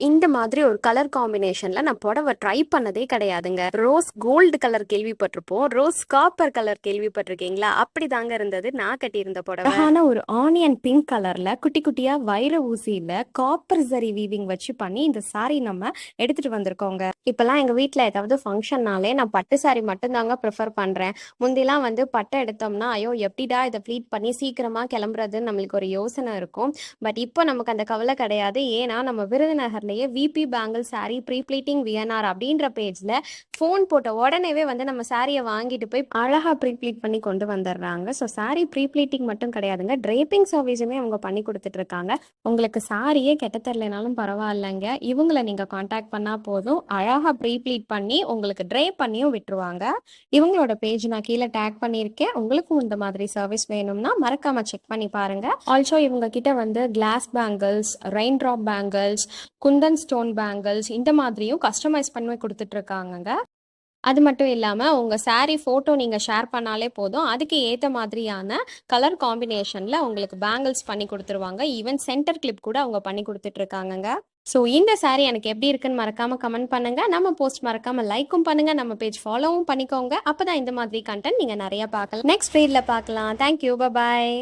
இந்த மாதிரி ஒரு கலர் காம்பினேஷன்ல நான் புடவை ட்ரை பண்ணதே கிடையாதுங்க. ரோஸ் கோல்டு கலர் கேள்விப்பட்டிருப்போம். ரோஸ் காப்பர் கலர் கேள்விப்பட்டிருக்கீங்களா? அப்படிதாங்க இருந்தது நான் கட்டியிருந்த புடவை. அழகான ஒரு ஆனியன் பிங்க் கலர்ல குட்டி குட்டியா வைர ஊசியில காப்பர் ஜரி வீவிங் வச்சு பண்ணி இந்த சாரி நம்ம எடுத்துட்டு வந்திருக்கோங்க. இப்பெல்லாம் எங்க வீட்ல ஏதாவது ஃபங்க்ஷன்னாலே நான் பட்டு சாரி மட்டும்தாங்க ப்ரிஃபர் பண்றேன். முந்திலாம் வந்து பட்டை எடுத்தோம்னா, ஐயோ எப்படிடா இதை ப்ளீட் பண்ணி சீக்கிரமா கிளம்புறதுன்னு நம்மளுக்கு ஒரு யோசனை இருக்கும். பட் இப்போ நமக்கு அந்த கவலை கிடையாது. ஏன்னா நம்ம விருதுநகர்லயே VP bangle sari free pleating VNR அப்படின்ற பேஜ்ல ஃபோன் போட்ட உடனேவே வந்து நம்ம சாரியை வாங்கிட்டு போய் அழகா ப்ரீ ப்ளீட் பண்ணி கொண்டு வந்துடுறாங்க. ஸோ சாரி ப்ரீ ப்ளீட்டிங் மட்டும் கிடையாதுங்க, ட்ரேப்பிங் சர்வீஸுமே அவங்க பண்ணி கொடுத்துட்டு இருக்காங்க. உங்களுக்கு சாரியே கெட்ட தரலைனாலும் பரவாயில்லைங்க, இவங்களை நீங்க காண்டாக்ட் பண்ணா போதும், அழகா ப்ரீ ப்ளீட் பண்ணி உங்களுக்கு ட்ரேப் பண்ணியும் விட்டுருவாங்க. இவங்களோட பேஜ் நான் கீழே டேக் பண்ணியிருக்கேன். உங்களுக்கும் இந்த மாதிரி சர்வீஸ் வேணும்னா மறக்காம செக் பண்ணி பாருங்க. ஆல்சோ இவங்க கிட்ட வந்து glass bangles, rain drop bangles, Kundan stone bangles இந்த மாதிரியும் கஸ்டமைஸ் பண்ணி கொடுத்துட்டு இருக்காங்கங்க. அது மட்டும் இல்லாமல் உங்கள் saree ஃபோட்டோ நீங்கள் ஷேர் பண்ணாலே போதும், அதுக்கு ஏற்ற மாதிரியான கலர் காம்பினேஷனில் உங்களுக்கு பேங்கிள்ஸ் பண்ணி கொடுத்துருவாங்க. ஈவன் சென்டர் கிளிப் கூட அவங்க பண்ணி கொடுத்துட்ருக்காங்கங்க. ஸோ இந்த saree எனக்கு எப்படி இருக்குன்னு மறக்காமல் கமெண்ட் பண்ணுங்கள். நம்ம போஸ்ட் மறக்காமல் லைக்கும் பண்ணுங்கள், நம்ம பேஜ் ஃபாலோவும் பண்ணிக்கோங்க. அப்போ தான் இந்த மாதிரி கண்டென்ட் நீங்கள் நிறையா பார்க்கலாம். நெக்ஸ்ட் ரீடில் பார்க்கலாம். தேங்க்யூ, பாய்.